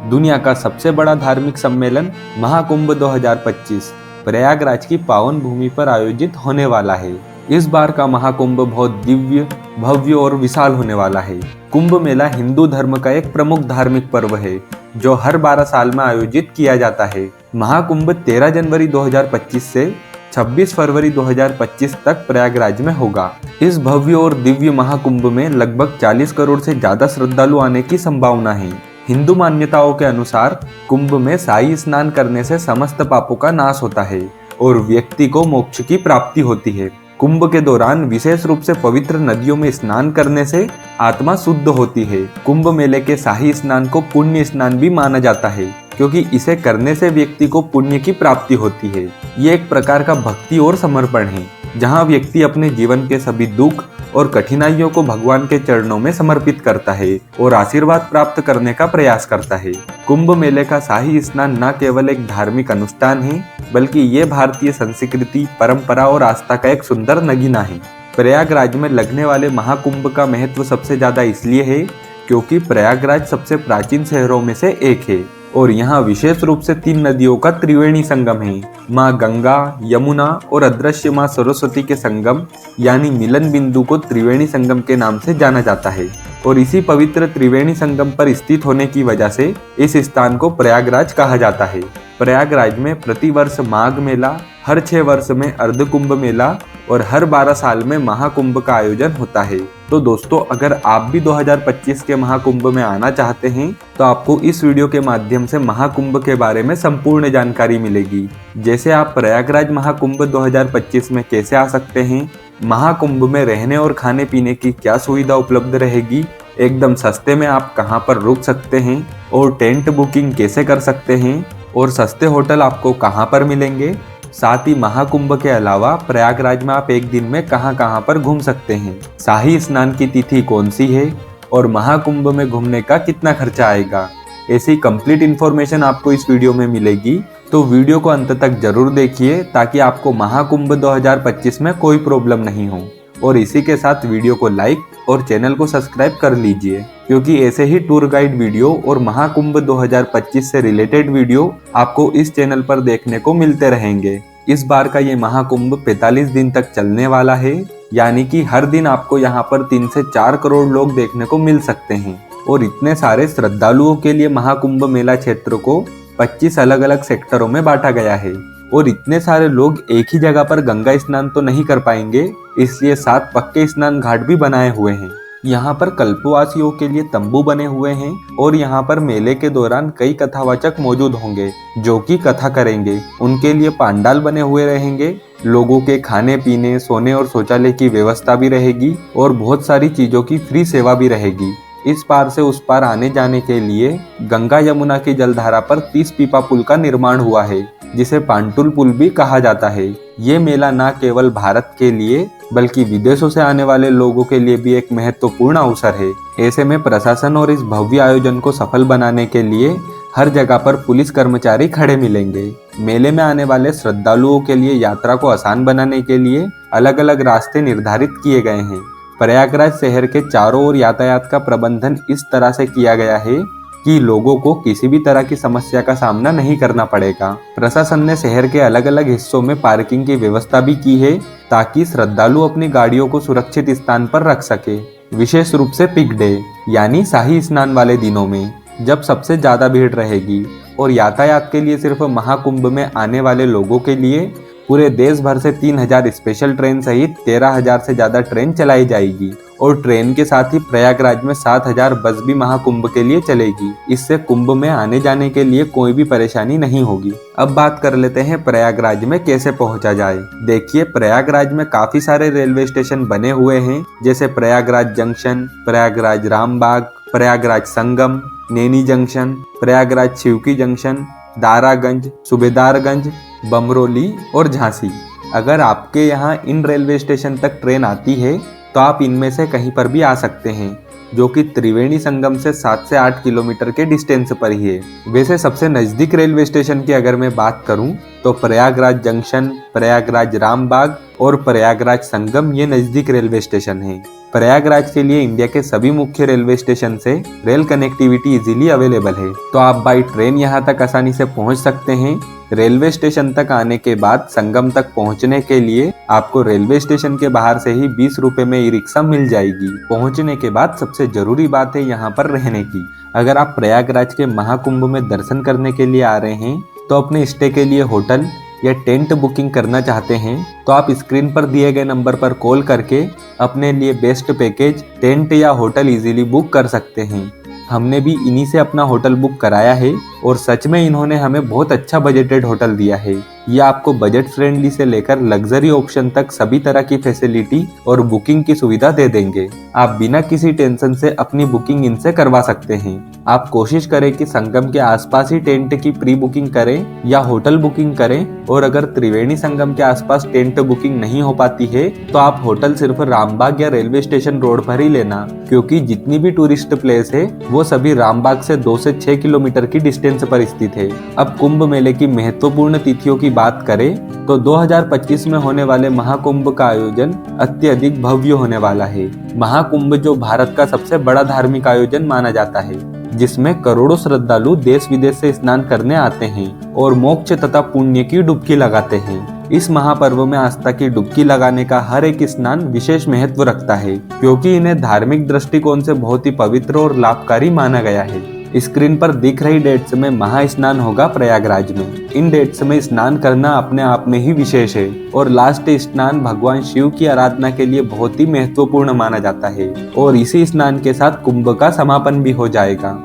दुनिया का सबसे बड़ा धार्मिक सम्मेलन महाकुंभ 2025 प्रयागराज की पावन भूमि पर आयोजित होने वाला है। इस बार का महाकुंभ बहुत दिव्य, भव्य और विशाल होने वाला है। कुंभ मेला हिंदू धर्म का एक प्रमुख धार्मिक पर्व है जो हर 12 साल में आयोजित किया जाता है। महाकुंभ 13 जनवरी 2025 से 26 फरवरी 2025 तक प्रयागराज में होगा। इस भव्य और दिव्य महाकुंभ में लगभग 40 करोड़ से ज्यादा श्रद्धालु आने की संभावना है। हिंदू मान्यताओं के अनुसार कुंभ में शाही स्नान करने से समस्त पापों का नाश होता है और व्यक्ति को मोक्ष की प्राप्ति होती है। कुंभ के दौरान विशेष रूप से पवित्र नदियों में स्नान करने से आत्मा शुद्ध होती है। कुंभ मेले के शाही स्नान को पुण्य स्नान भी माना जाता है क्योंकि इसे करने से व्यक्ति को पुण्य की प्राप्ति होती है। ये एक प्रकार का भक्ति और समर्पण है जहाँ व्यक्ति अपने जीवन के सभी दुख और कठिनाइयों को भगवान के चरणों में समर्पित करता है और आशीर्वाद प्राप्त करने का प्रयास करता है। कुंभ मेले का शाही स्नान न केवल एक धार्मिक अनुष्ठान है बल्कि ये भारतीय संस्कृति, परंपरा और आस्था का एक सुंदर नगीना है। प्रयागराज में लगने वाले महाकुंभ का महत्व सबसे ज्यादा इसलिए है क्योंकि प्रयागराज सबसे प्राचीन शहरों में से एक है और यहाँ विशेष रूप से 3 नदियों का त्रिवेणी संगम है। माँ गंगा, यमुना और अदृश्य माँ सरस्वती के संगम यानी मिलन बिंदु को त्रिवेणी संगम के नाम से जाना जाता है और इसी पवित्र त्रिवेणी संगम पर स्थित होने की वजह से इस स्थान को प्रयागराज कहा जाता है। प्रयागराज में प्रतिवर्ष माघ मेला, हर 6 वर्ष में अर्धकुंभ मेला और हर 12 साल में महाकुंभ का आयोजन होता है। तो दोस्तों, अगर आप भी 2025 के महाकुंभ में आना चाहते हैं तो आपको इस वीडियो के माध्यम से महाकुंभ के बारे में संपूर्ण जानकारी मिलेगी। जैसे आप प्रयागराज महाकुंभ 2025 में कैसे आ सकते हैं, महाकुंभ में रहने और खाने पीने की क्या सुविधा उपलब्ध रहेगी, एकदम सस्ते में आप कहां पर रुक सकते हैं और टेंट बुकिंग कैसे कर सकते हैं और सस्ते होटल आपको कहां पर मिलेंगे, साथ ही महाकुंभ के अलावा प्रयागराज में आप एक दिन में कहां पर घूम सकते हैं, शाही स्नान की तिथि कौन सी है और महाकुंभ में घूमने का कितना खर्चा आएगा, ऐसी कंप्लीट इन्फॉर्मेशन आपको इस वीडियो में मिलेगी। तो वीडियो को अंत तक जरूर देखिए ताकि आपको महाकुंभ 2025 में कोई प्रॉब्लम नहीं हो। और इसी के साथ वीडियो को लाइक और चैनल को सब्सक्राइब कर लीजिए क्योंकि ऐसे ही टूर गाइड वीडियो और महाकुंभ 2025 से रिलेटेड वीडियो आपको इस चैनल पर देखने को मिलते रहेंगे। इस बार का ये महाकुंभ 45 दिन तक चलने वाला है, यानी कि हर दिन आपको यहाँ पर 3 से 4 करोड़ लोग देखने को मिल सकते हैं। और इतने सारे श्रद्धालुओं के लिए महाकुंभ मेला क्षेत्र को 25 अलग अलग सेक्टरों में बांटा गया है और इतने सारे लोग एक ही जगह पर गंगा स्नान तो नहीं कर पाएंगे, इसलिए 7 पक्के स्नान घाट भी बनाए हुए हैं। यहाँ पर कल्पवासियों के लिए तंबू बने हुए हैं और यहाँ पर मेले के दौरान कई कथावाचक मौजूद होंगे जो कि कथा करेंगे। उनके लिए पांडाल बने हुए रहेंगे, लोगों के खाने पीने, सोने और शौचालय की व्यवस्था भी रहेगी और बहुत सारी चीजों की फ्री सेवा भी रहेगी। इस पार से उस पार आने जाने के लिए गंगा यमुना की जलधारा पर 30 पीपा पुल का निर्माण हुआ है जिसे पांटुल पुल भी कहा जाता है। ये मेला न केवल भारत के लिए बल्कि विदेशों से आने वाले लोगों के लिए भी एक महत्वपूर्ण अवसर है। ऐसे में प्रशासन और इस भव्य आयोजन को सफल बनाने के लिए हर जगह पर पुलिस कर्मचारी खड़े मिलेंगे। मेले में आने वाले श्रद्धालुओं के लिए यात्रा को आसान बनाने के लिए अलग अलग रास्ते निर्धारित किए गए हैं। प्रयागराज शहर के चारों ओर यातायात का प्रबंधन इस तरह से किया गया है कि लोगों को किसी भी तरह की समस्या का सामना नहीं करना पड़ेगा। प्रशासन ने शहर के अलग अलग हिस्सों में पार्किंग की व्यवस्था भी की है ताकि श्रद्धालु अपनी गाड़ियों को सुरक्षित स्थान पर रख सके। विशेष रूप से पिक डे यानी शाही स्नान वाले दिनों में जब सबसे ज्यादा भीड़ रहेगी और यातायात के लिए सिर्फ महाकुंभ में आने वाले लोगों के लिए पूरे देश भर से 3000 स्पेशल ट्रेन सहित 13000 से ज्यादा ट्रेन चलाई जाएगी और ट्रेन के साथ ही प्रयागराज में 7000 बस भी महाकुंभ के लिए चलेगी। इससे कुंभ में आने जाने के लिए कोई भी परेशानी नहीं होगी। अब बात कर लेते हैं प्रयागराज में कैसे पहुंचा जाए। देखिए, प्रयागराज में काफी सारे रेलवे स्टेशन बने हुए हैं जैसे Prayagraj junction, Prayagraj Rambagh, Prayagraj Sangam, Naini junction, Prayagraj शिवकी junction, Daraganj, Subedarganj, Bamroli और झांसी। अगर आपके यहाँ इन रेलवे स्टेशन तक ट्रेन आती है तो आप इनमें से कहीं पर भी आ सकते हैं जो कि त्रिवेणी संगम से 7 से 8 किलोमीटर के डिस्टेंस पर ही है। वैसे सबसे नज़दीक रेलवे स्टेशन की अगर मैं बात करूं तो प्रयागराज जंक्शन, प्रयागराज रामबाग और प्रयागराज संगम ये नज़दीक रेलवे स्टेशन हैं। प्रयागराज के लिए इंडिया के सभी मुख्य रेलवे स्टेशन से रेल कनेक्टिविटी इजीली अवेलेबल है, तो आप बाई ट्रेन यहाँ तक आसानी से पहुँच सकते हैं। रेलवे स्टेशन तक आने के बाद संगम तक पहुँचने के लिए आपको रेलवे स्टेशन के बाहर से ही 20 रुपए में ई रिक्शा मिल जाएगी। पहुँचने के बाद सबसे जरूरी बात है यहाँ पर रहने की। अगर आप प्रयागराज के महाकुंभ में दर्शन करने के लिए आ रहे हैं तो अपने स्टे के लिए होटल या टेंट बुकिंग करना चाहते हैं तो आप स्क्रीन पर दिए गए नंबर पर कॉल करके अपने लिए बेस्ट पैकेज टेंट या होटल इजीली बुक कर सकते हैं। हमने भी इन्हीं से अपना होटल बुक कराया है और सच में इन्होंने हमें बहुत अच्छा बजटेड होटल दिया है। ये आपको बजट फ्रेंडली से लेकर लग्जरी ऑप्शन तक सभी तरह की फैसिलिटी और बुकिंग की सुविधा दे देंगे। आप बिना किसी टेंशन से अपनी बुकिंग इनसे करवा सकते हैं। आप कोशिश करें कि संगम के आसपास ही टेंट की प्री बुकिंग करें या होटल बुकिंग करें, और अगर त्रिवेणी संगम के आसपास टेंट बुकिंग नहीं हो पाती है तो आप होटल सिर्फ रामबाग या रेलवे स्टेशन रोड पर ही लेना, क्योंकि जितनी भी टूरिस्ट प्लेस है वो सभी रामबाग से 2 से 6 किलोमीटर की डिस्टेंस पर स्थित है। अब कुंभ मेले की महत्वपूर्ण तिथियों की बात करें तो 2025 में होने वाले महाकुंभ का आयोजन अत्यधिक भव्य होने वाला है। महाकुंभ जो भारत का सबसे बड़ा धार्मिक आयोजन माना जाता है, जिसमें करोड़ों श्रद्धालु देश विदेश से स्नान करने आते हैं और मोक्ष तथा पुण्य की डुबकी लगाते हैं। इस महापर्व में आस्था की डुबकी लगाने का हर एक स्नान विशेष महत्व रखता है, क्योंकि इन्हें धार्मिक दृष्टिकोण से बहुत ही पवित्र और लाभकारी माना गया है। स्क्रीन पर दिख रही डेट्स में महास्नान होगा प्रयागराज में। इन डेट्स में स्नान करना अपने आप में ही विशेष है और लास्ट स्नान भगवान शिव की आराधना के लिए बहुत ही महत्वपूर्ण माना जाता है, और इसी स्नान के साथ कुंभ का समापन भी हो जाएगा।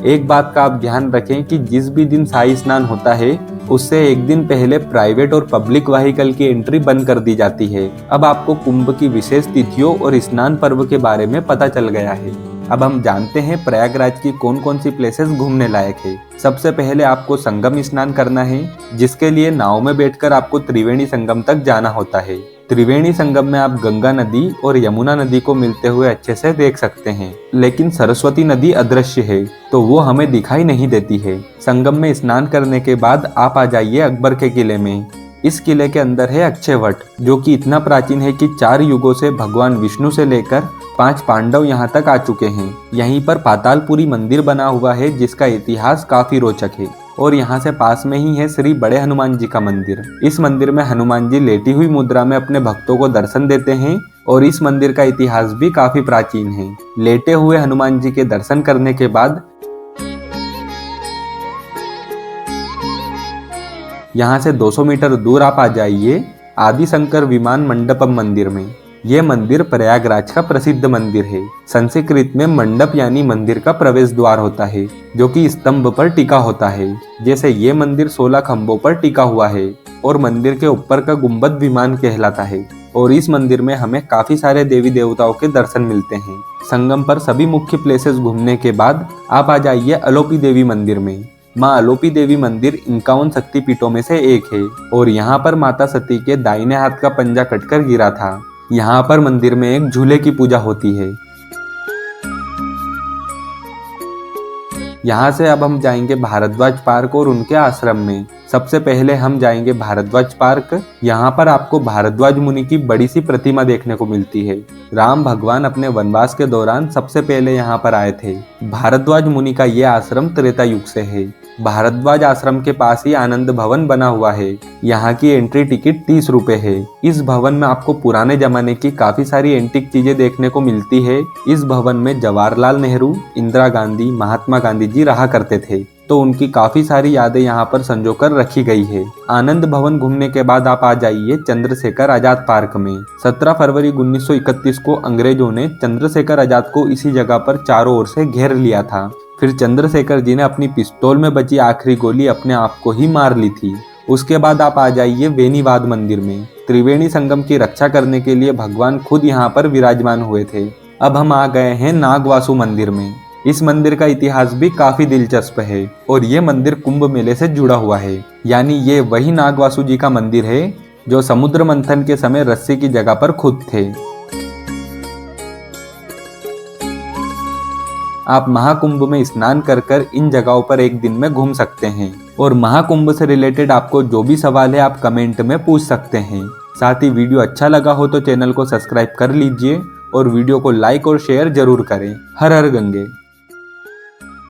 एक बात का आप ध्यान रखें कि जिस भी दिन शाही स्नान होता है उससे एक दिन पहले प्राइवेट और पब्लिक व्हीकल की एंट्री बंद कर दी जाती है। अब आपको कुंभ की विशेष तिथियों और स्नान पर्व के बारे में पता चल गया है। अब हम जानते हैं प्रयागराज की कौन कौन सी प्लेसेस घूमने लायक है। सबसे पहले आपको संगम स्नान करना है, जिसके लिए नाव में बैठकर आपको त्रिवेणी संगम तक जाना होता है। त्रिवेणी संगम में आप गंगा नदी और यमुना नदी को मिलते हुए अच्छे से देख सकते हैं, लेकिन सरस्वती नदी अदृश्य है तो वो हमें दिखाई नहीं देती है। संगम में स्नान करने के बाद आप आ जाइए अकबर के किले में। इस किले के अंदर है अक्षय वट, जो कि इतना प्राचीन है कि 4 युगों से भगवान विष्णु से लेकर 5 पांडव यहाँ तक आ चुके हैं। यहीं पर पातालपुरी मंदिर बना हुआ है, जिसका इतिहास काफी रोचक है, और यहाँ से पास में ही है श्री बड़े हनुमान जी का मंदिर। इस मंदिर में हनुमान जी लेटी हुई मुद्रा में अपने भक्तों को दर्शन देते हैं, और इस मंदिर का इतिहास भी काफी प्राचीन है। लेटे हुए हनुमान जी के दर्शन करने के बाद यहाँ से 200 मीटर दूर आप आ जाइए आदि शंकर विमान मंडपम मंदिर में। ये मंदिर प्रयागराज का प्रसिद्ध मंदिर है। संस्कृत में मंडप यानी मंदिर का प्रवेश द्वार होता है, जो कि स्तंभ पर टिका होता है। जैसे ये मंदिर 16 खंभों पर टिका हुआ है और मंदिर के ऊपर का गुंबद विमान कहलाता है, और इस मंदिर में हमें काफी सारे देवी देवताओं के दर्शन मिलते हैं। संगम पर सभी मुख्य प्लेसेस घूमने के बाद आप आ जाइए अलोपी देवी मंदिर में। माँ अलोपी देवी मंदिर 51 शक्तिपीठों में से एक है, और यहाँ पर माता सती के दाहिने हाथ का पंजा कटकर गिरा था। यहाँ पर मंदिर में एक झूले की पूजा होती है। यहाँ से अब हम जाएंगे भारद्वाज पार्क और उनके आश्रम में। सबसे पहले हम जाएंगे भारद्वाज पार्क। यहाँ पर आपको भारद्वाज मुनि की बड़ी सी प्रतिमा देखने को मिलती है। राम भगवान अपने वनवास के दौरान सबसे पहले यहाँ पर आए थे। भारद्वाज मुनि का ये आश्रम त्रेता युग से है। भारद्वाज आश्रम के पास ही आनंद भवन बना हुआ है। यहाँ की एंट्री टिकट 30 रुपए है। इस भवन में आपको पुराने जमाने की काफी सारी एंटीक चीजें देखने को मिलती है। इस भवन में जवाहरलाल नेहरू, इंदिरा गांधी, महात्मा गांधी जी रहा करते थे, तो उनकी काफी सारी यादें यहाँ पर संजोकर रखी गई है। आनंद भवन घूमने के बाद आप आ जाइए चंद्रशेखर आजाद पार्क में। 17 फरवरी 1931 को अंग्रेजों ने चंद्रशेखर आजाद को इसी जगह पर चारों ओर से घेर लिया था। फिर चंद्रशेखर जी ने अपनी पिस्तौल में बची आखिरी गोली अपने आप को ही मार ली थी। उसके बाद आप आ जाइए वेणीवाद मंदिर में। त्रिवेणी संगम की रक्षा करने के लिए भगवान खुद यहाँ पर विराजमान हुए थे। अब हम आ गए हैं नागवासु मंदिर में। इस मंदिर का इतिहास भी काफी दिलचस्प है, और ये मंदिर कुंभ मेले से जुड़ा हुआ है। यानी ये वही नागवासु जी का मंदिर है जो समुद्र मंथन के समय रस्सी की जगह पर खुद थे। आप महाकुंभ में स्नान कर कर इन जगहों पर एक दिन में घूम सकते हैं, और महाकुंभ से रिलेटेड आपको जो भी सवाल है आप कमेंट में पूछ सकते हैं। साथ ही वीडियो अच्छा लगा हो तो चैनल को सब्सक्राइब कर लीजिए और वीडियो को लाइक और शेयर जरूर करें। हर हर गंगे।